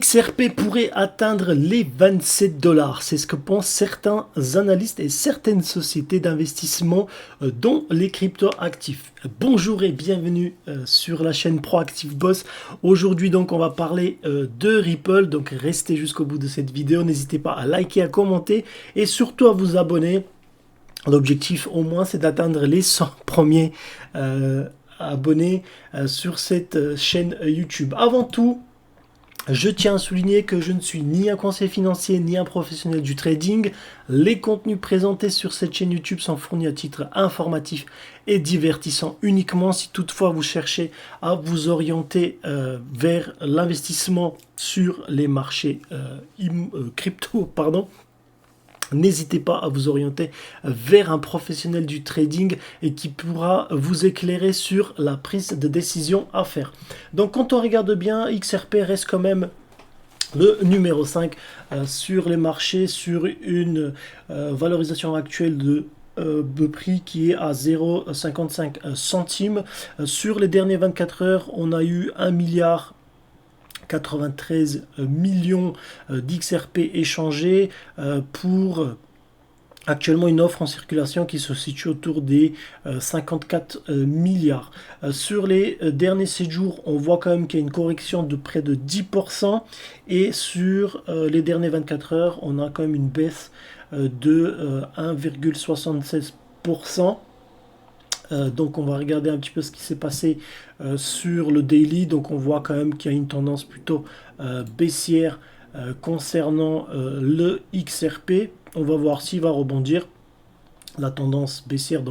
L'XRP pourrait atteindre les 27 dollars. C'est ce que pensent certains analystes et certaines sociétés d'investissement dont les crypto-actifs. Bonjour et bienvenue sur la chaîne Proactive Boss. Aujourd'hui donc on va parler de Ripple. Donc restez jusqu'au bout de cette vidéo. N'hésitez pas à liker, à commenter et surtout à vous abonner. L'objectif au moins c'est d'atteindre les 100 premiers abonnés sur cette chaîne YouTube. Avant tout, je tiens à souligner que je ne suis ni un conseiller financier ni un professionnel du trading. Les contenus présentés sur cette chaîne YouTube sont fournis à titre informatif et divertissant uniquement. Si toutefois vous cherchez à vous orienter vers l'investissement sur les marchés crypto, n'hésitez pas à vous orienter vers un professionnel du trading et qui pourra vous éclairer sur la prise de décision à faire. Donc quand on regarde bien, XRP reste quand même le numéro 5 sur les marchés, sur une valorisation actuelle de prix qui est à 0,55 centimes. Sur les dernières 24 heures, on a eu 1 milliard 93 millions d'XRP échangés pour actuellement une offre en circulation qui se situe autour des 54 milliards. Sur les derniers 7 jours, on voit quand même qu'il y a une correction de près de 10% et sur les dernières 24 heures, on a quand même une baisse de 1,76%. Donc on va regarder un petit peu ce qui s'est passé sur le daily. Donc on voit quand même qu'il y a une tendance plutôt baissière concernant le XRP. On va voir s'il va rebondir. La tendance baissière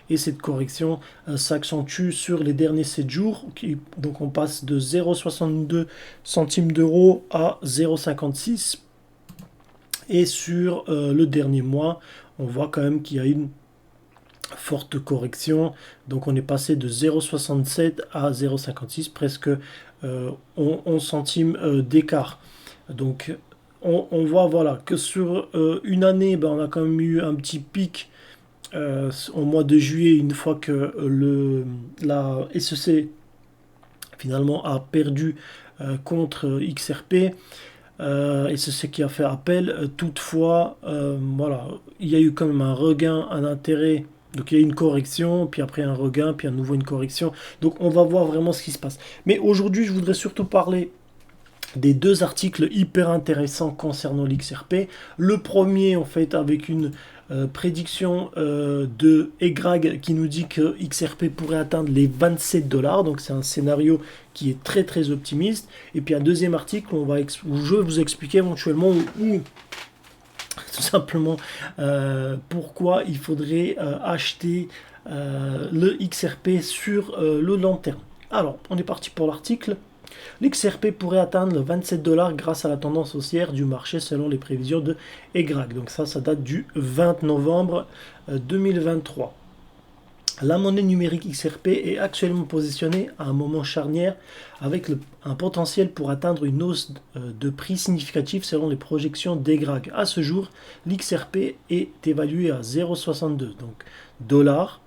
et cette correction s'accentue sur les derniers 7 jours. Donc on passe de 0,62 centimes d'euros à 0,56. Et sur le dernier mois, on voit quand même qu'il y a une forte correction, donc on est passé de 0,67 à 0,56, presque 11 centimes d'écart. Donc on voit voilà, que sur une année, on a quand même eu un petit pic au mois de juillet, une fois que la SEC finalement a perdu contre XRP. Et c'est ce qui a fait appel. Toutefois, voilà, il y a eu quand même un regain, un intérêt. Donc il y a eu une correction, puis après un regain, puis à nouveau une correction. Donc on va voir vraiment ce qui se passe. Mais aujourd'hui, je voudrais surtout parler des deux articles hyper intéressants concernant l'XRP. Le premier, en fait, avec une prédiction de Egrag qui nous dit que XRP pourrait atteindre les 27 dollars. Donc c'est un scénario qui est très très optimiste. Et puis un deuxième article où je vais vous expliquer éventuellement où tout simplement pourquoi il faudrait acheter le XRP sur le long terme. Alors, on est parti pour l'article. L'XRP pourrait atteindre le 27 dollars grâce à la tendance haussière du marché selon les prévisions de Egrag. Donc ça date du 20 novembre 2023. La monnaie numérique XRP est actuellement positionnée à un moment charnière avec un potentiel pour atteindre une hausse de prix significative selon les projections d'Egrag. À ce jour, l'XRP est évalué à 0,62 donc dollars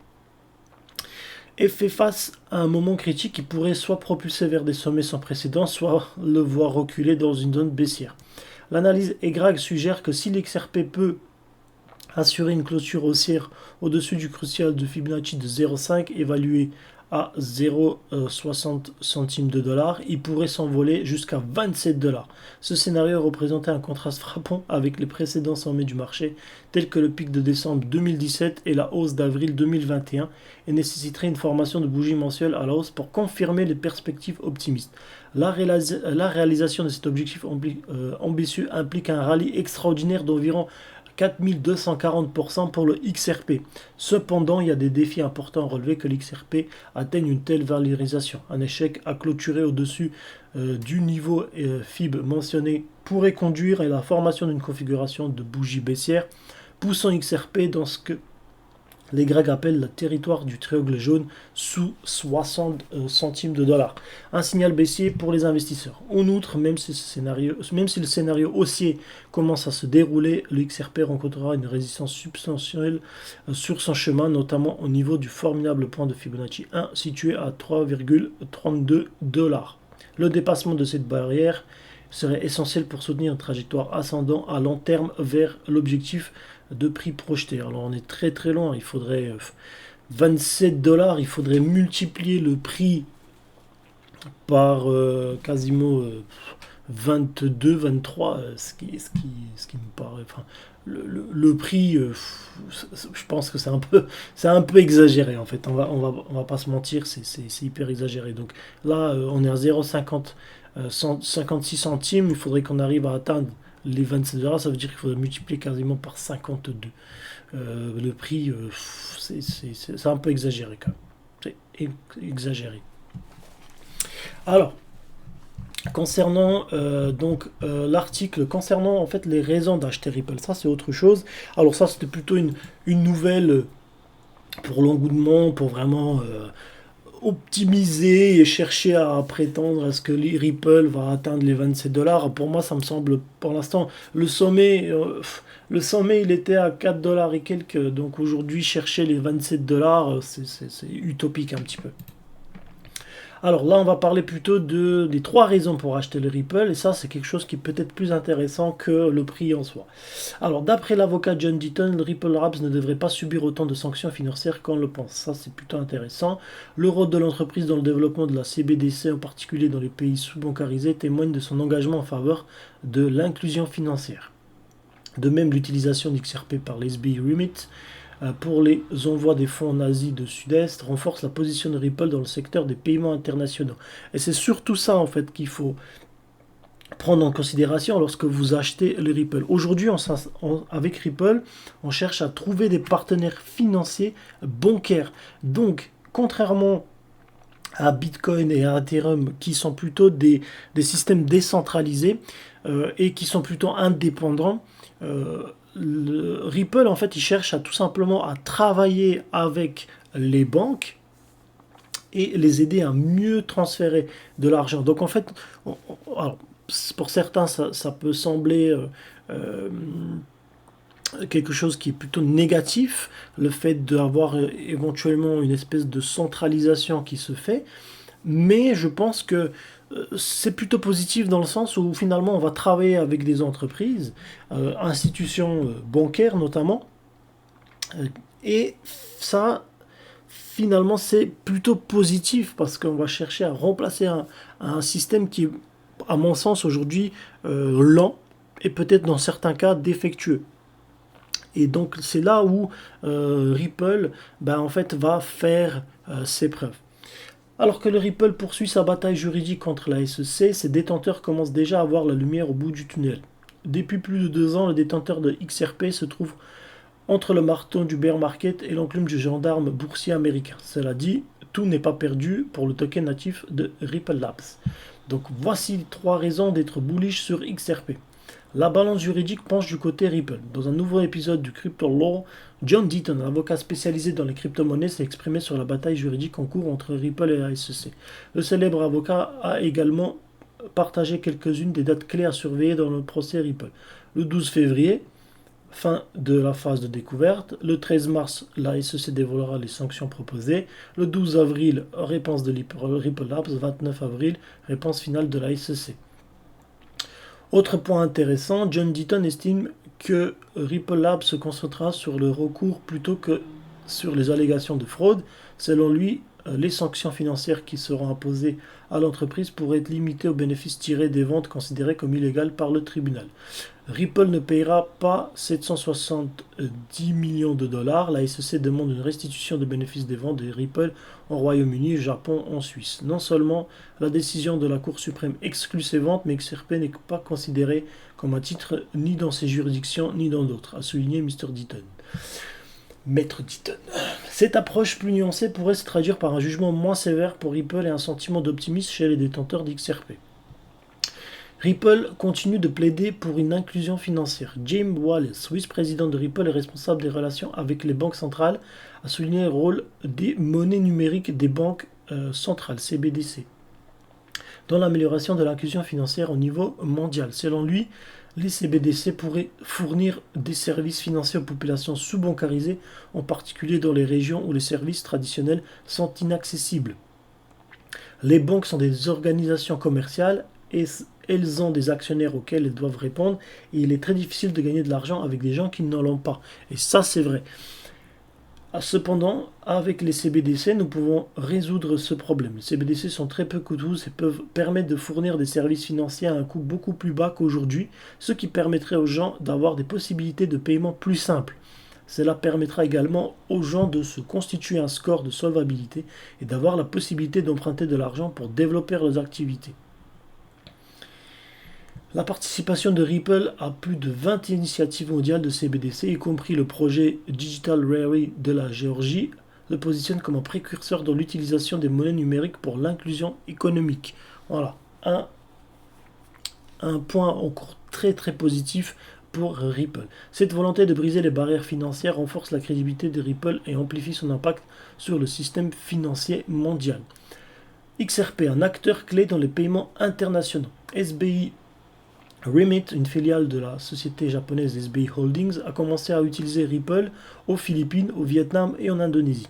et fait face à un moment critique qui pourrait soit propulser vers des sommets sans précédent, soit le voir reculer dans une zone baissière. L'analyse Egrag suggère que si l'XRP peut assurer une clôture haussière au-dessus du crucial de Fibonacci de 0,5 évalué à 0,60 centimes de dollars, il pourrait s'envoler jusqu'à 27 dollars. Ce scénario représentait un contraste frappant avec les précédents sommets du marché, tels que le pic de décembre 2017 et la hausse d'avril 2021, et nécessiterait une formation de bougie mensuelle à la hausse pour confirmer les perspectives optimistes. La réalisation de cet objectif ambitieux implique un rallye extraordinaire d'environ 4240% pour le XRP. Cependant, il y a des défis importants à relever que l'XRP atteigne une telle valorisation. Un échec à clôturer au-dessus du niveau FIB mentionné pourrait conduire à la formation d'une configuration de bougie baissière, poussant XRP dans ce que les Grecs appellent le territoire du triangle jaune sous 60 centimes de dollars. Un signal baissier pour les investisseurs. En outre, même si le scénario haussier commence à se dérouler, le XRP rencontrera une résistance substantielle sur son chemin, notamment au niveau du formidable point de Fibonacci 1 situé à 3,32 dollars. Le dépassement de cette barrière serait essentiel pour soutenir une trajectoire ascendante à long terme vers l'objectif de prix projeté. Alors on est très très loin, il faudrait 27 dollars, il faudrait multiplier le prix par quasiment 22, 23, ce qui me paraît. Enfin, le prix, je pense que c'est un peu exagéré en fait. On va pas se mentir, c'est hyper exagéré. Donc là, on est à 0,50, 56 centimes. Il faudrait qu'on arrive à atteindre les 27 dollars. Ça veut dire qu'il faudrait multiplier quasiment par 52. Le prix, c'est un peu exagéré quand même. C'est exagéré. Alors, concernant l'article concernant en fait les raisons d'acheter Ripple, ça c'est autre chose. Alors ça c'était plutôt une nouvelle pour l'engouement, pour vraiment optimiser et chercher à prétendre à ce que Ripple va atteindre les 27 dollars. Pour moi ça me semble pour l'instant le sommet il était à 4 dollars et quelques, donc aujourd'hui chercher les 27 dollars c'est utopique un petit peu. Alors là, on va parler plutôt des trois raisons pour acheter le Ripple, et ça, c'est quelque chose qui est peut-être plus intéressant que le prix en soi. Alors, d'après l'avocat John Deaton, le Ripple Labs ne devrait pas subir autant de sanctions financières qu'on le pense. Ça, c'est plutôt intéressant. Le rôle de l'entreprise dans le développement de la CBDC, en particulier dans les pays sous-bancarisés, témoigne de son engagement en faveur de l'inclusion financière. De même, l'utilisation d'XRP par les SBI Remit pour les envois des fonds en Asie de Sud-Est renforce la position de Ripple dans le secteur des paiements internationaux. Et c'est surtout ça en fait qu'il faut prendre en considération lorsque vous achetez le Ripple. Aujourd'hui, avec Ripple, on cherche à trouver des partenaires financiers bancaires. Donc, contrairement à Bitcoin et à Ethereum, qui sont plutôt des systèmes décentralisés et qui sont plutôt indépendants, le Ripple, en fait, il cherche à tout simplement à travailler avec les banques et les aider à mieux transférer de l'argent. Donc, en fait, alors, pour certains, ça peut sembler quelque chose qui est plutôt négatif, le fait d'avoir éventuellement une espèce de centralisation qui se fait, mais je pense que c'est plutôt positif dans le sens où finalement on va travailler avec des entreprises, institutions bancaires notamment, et ça finalement c'est plutôt positif parce qu'on va chercher à remplacer un système qui est à mon sens aujourd'hui lent et peut-être dans certains cas défectueux. Et donc c'est là où Ripple en fait, va faire ses preuves. Alors que le Ripple poursuit sa bataille juridique contre la SEC, ses détenteurs commencent déjà à voir la lumière au bout du tunnel. Depuis plus de 2 ans, le détenteur de XRP se trouve entre le marteau du bear market et l'enclume du gendarme boursier américain. Cela dit, tout n'est pas perdu pour le token natif de Ripple Labs. Donc voici les 3 raisons d'être bullish sur XRP. La balance juridique penche du côté Ripple. Dans un nouveau épisode du Crypto Law, John Deaton, un avocat spécialisé dans les crypto-monnaies, s'est exprimé sur la bataille juridique en cours entre Ripple et la SEC. Le célèbre avocat a également partagé quelques-unes des dates clés à surveiller dans le procès Ripple. Le 12 février, fin de la phase de découverte. Le 13 mars, la SEC dévoilera les sanctions proposées. Le 12 avril, réponse de Ripple Labs. 29 avril, réponse finale de la SEC. Autre point intéressant, John Deaton estime que Ripple Labs se concentrera sur le recours plutôt que sur les allégations de fraude. Selon lui, les sanctions financières qui seront imposées à l'entreprise pourraient être limitées aux bénéfices tirés des ventes considérées comme illégales par le tribunal. Ripple ne payera pas 770 millions de dollars. La SEC demande une restitution de bénéfices des ventes de Ripple au Royaume-Uni, au Japon, en Suisse. Non seulement la décision de la Cour suprême exclut ces ventes, mais XRP n'est pas considéré comme un titre ni dans ces juridictions ni dans d'autres, a souligné Mr. Deaton. Maître Deaton. Cette approche plus nuancée pourrait se traduire par un jugement moins sévère pour Ripple et un sentiment d'optimisme chez les détenteurs d'XRP. Ripple continue de plaider pour une inclusion financière. James Wallace, vice-président de Ripple et responsable des relations avec les banques centrales, a souligné le rôle des monnaies numériques des banques centrales, CBDC, dans l'amélioration de l'inclusion financière au niveau mondial. Selon lui, les CBDC pourraient fournir des services financiers aux populations sous-bancarisées, en particulier dans les régions où les services traditionnels sont inaccessibles. Les banques sont des organisations commerciales et elles ont des actionnaires auxquels elles doivent répondre, et il est très difficile de gagner de l'argent avec des gens qui ne l'ont pas. Et ça, c'est vrai. Cependant, avec les CBDC, nous pouvons résoudre ce problème. Les CBDC sont très peu coûteux et peuvent permettre de fournir des services financiers à un coût beaucoup plus bas qu'aujourd'hui, ce qui permettrait aux gens d'avoir des possibilités de paiement plus simples. Cela permettra également aux gens de se constituer un score de solvabilité et d'avoir la possibilité d'emprunter de l'argent pour développer leurs activités. La participation de Ripple à plus de 20 initiatives mondiales de CBDC, y compris le projet Digital Rally de la Géorgie, le positionne comme un précurseur dans l'utilisation des monnaies numériques pour l'inclusion économique. Voilà, un point encore très très positif pour Ripple. Cette volonté de briser les barrières financières renforce la crédibilité de Ripple et amplifie son impact sur le système financier mondial. XRP, un acteur clé dans les paiements internationaux. SBI Remit, une filiale de la société japonaise SBI Holdings, a commencé à utiliser Ripple aux Philippines, au Vietnam et en Indonésie.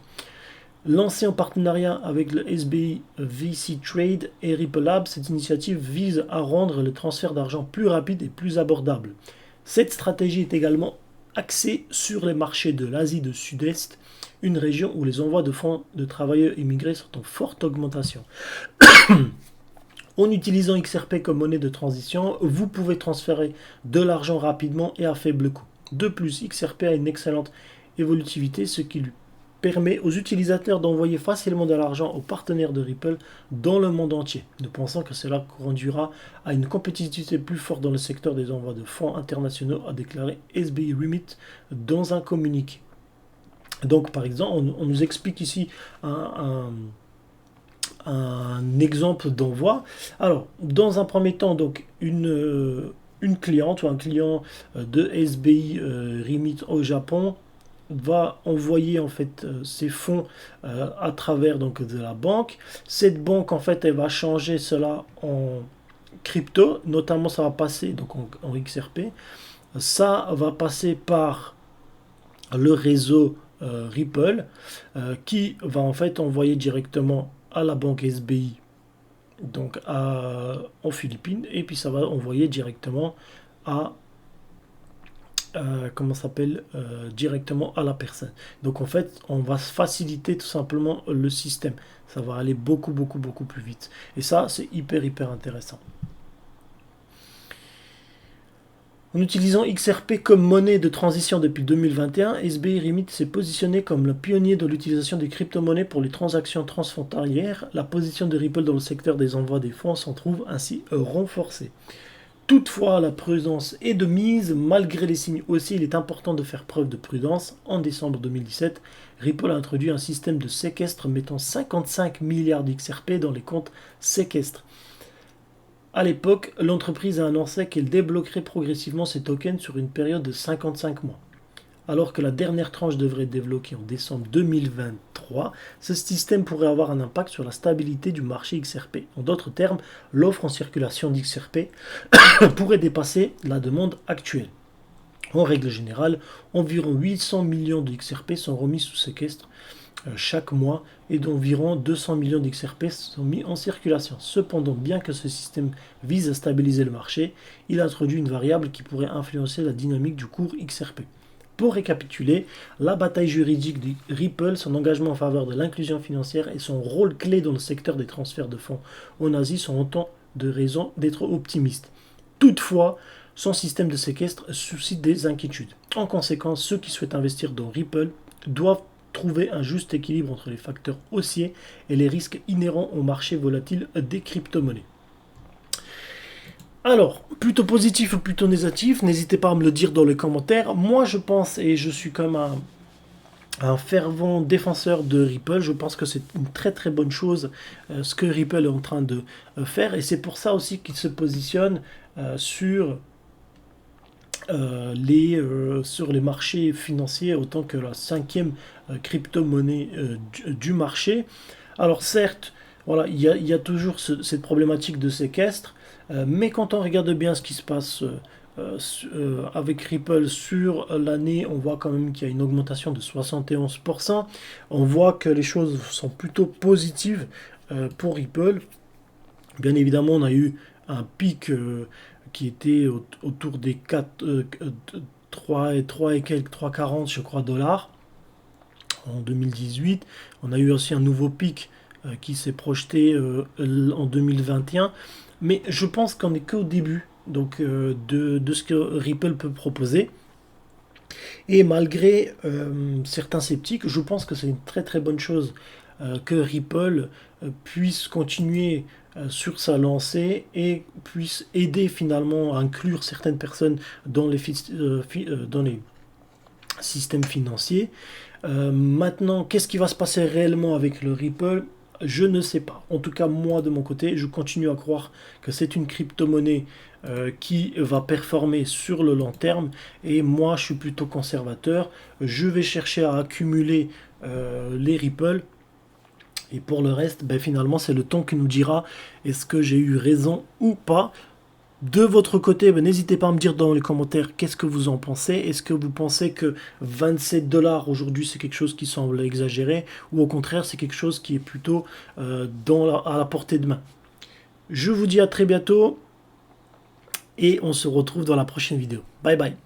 Lancée en partenariat avec le SBI VC Trade et Ripple Labs, cette initiative vise à rendre le transfert d'argent plus rapide et plus abordable. Cette stratégie est également axée sur les marchés de l'Asie du Sud-Est, une région où les envois de fonds de travailleurs immigrés sont en forte augmentation. En utilisant XRP comme monnaie de transition, vous pouvez transférer de l'argent rapidement et à faible coût. De plus, XRP a une excellente évolutivité, ce qui lui permet aux utilisateurs d'envoyer facilement de l'argent aux partenaires de Ripple dans le monde entier. Nous pensons que cela conduira à une compétitivité plus forte dans le secteur des envois de fonds internationaux, a déclaré SBI Remit dans un communiqué. Donc par exemple, on nous explique ici un exemple d'envoi. Alors, dans un premier temps, donc une cliente ou un client de SBI Remit au Japon va envoyer en fait ses fonds à travers donc de la banque. Cette banque en fait elle va changer cela en crypto, notamment ça va passer donc en XRP. Ça va passer par le réseau Ripple qui va en fait envoyer directement à la banque SBI donc en Philippines, et puis ça va envoyer directement à directement à la personne. Donc en fait on va faciliter tout simplement le système, ça va aller beaucoup plus vite, et ça c'est hyper intéressant. En utilisant XRP comme monnaie de transition depuis 2021, SBI Remit s'est positionné comme le pionnier de l'utilisation des crypto-monnaies pour les transactions transfrontalières. La position de Ripple dans le secteur des envois des fonds s'en trouve ainsi renforcée. Toutefois, la prudence est de mise. Malgré les signes haussiers, il est important de faire preuve de prudence. En décembre 2017, Ripple a introduit un système de séquestre mettant 55 milliards d'XRP dans les comptes séquestres. À l'époque, l'entreprise a annoncé qu'elle débloquerait progressivement ses tokens sur une période de 55 mois. Alors que la dernière tranche devrait être débloquée en décembre 2023, ce système pourrait avoir un impact sur la stabilité du marché XRP. En d'autres termes, l'offre en circulation d'XRP pourrait dépasser la demande actuelle. En règle générale, environ 800 millions de XRP sont remis sous séquestre chaque mois, et d'environ 200 millions d'XRP sont mis en circulation. Cependant, bien que ce système vise à stabiliser le marché, il introduit une variable qui pourrait influencer la dynamique du cours XRP. Pour récapituler, la bataille juridique de Ripple, son engagement en faveur de l'inclusion financière et son rôle clé dans le secteur des transferts de fonds en Asie sont autant de raisons d'être optimiste. Toutefois, son système de séquestre suscite des inquiétudes. En conséquence, ceux qui souhaitent investir dans Ripple doivent trouver un juste équilibre entre les facteurs haussiers et les risques inhérents au marché volatile des crypto-monnaies. Alors, plutôt positif ou plutôt négatif, n'hésitez pas à me le dire dans les commentaires. Moi, je pense, et je suis comme un fervent défenseur de Ripple, je pense que c'est une très bonne chose ce que Ripple est en train de faire, et c'est pour ça aussi qu'il se positionne sur les marchés financiers autant que la cinquième crypto-monnaie du marché. Alors certes, voilà, il y a toujours cette problématique de séquestre, mais quand on regarde bien ce qui se passe avec Ripple sur l'année, on voit quand même qu'il y a une augmentation de 71%. On voit que les choses sont plutôt positives pour Ripple. Bien évidemment, on a eu un pic qui était autour des 3 et quelques, 3,40 je crois dollars en 2018. On a eu aussi un nouveau pic qui s'est projeté en 2021. Mais je pense qu'on n'est qu'au début donc, de ce que Ripple peut proposer. Et malgré certains sceptiques, je pense que c'est une très très bonne chose que Ripple puisse continuer sur sa lancée et puisse aider finalement à inclure certaines personnes dans les systèmes financiers. Maintenant, qu'est-ce qui va se passer réellement avec le Ripple? Je ne sais pas. En tout cas, moi, de mon côté, je continue à croire que c'est une crypto-monnaie qui va performer sur le long terme. Et moi, je suis plutôt conservateur. Je vais chercher à accumuler les Ripple. Et pour le reste, ben, finalement, c'est le temps qui nous dira est-ce que j'ai eu raison ou pas. De votre côté, ben, n'hésitez pas à me dire dans les commentaires qu'est-ce que vous en pensez. Est-ce que vous pensez que 27 dollars aujourd'hui c'est quelque chose qui semble exagéré ou au contraire c'est quelque chose qui est plutôt à la portée de main. Je vous dis à très bientôt et on se retrouve dans la prochaine vidéo. Bye bye.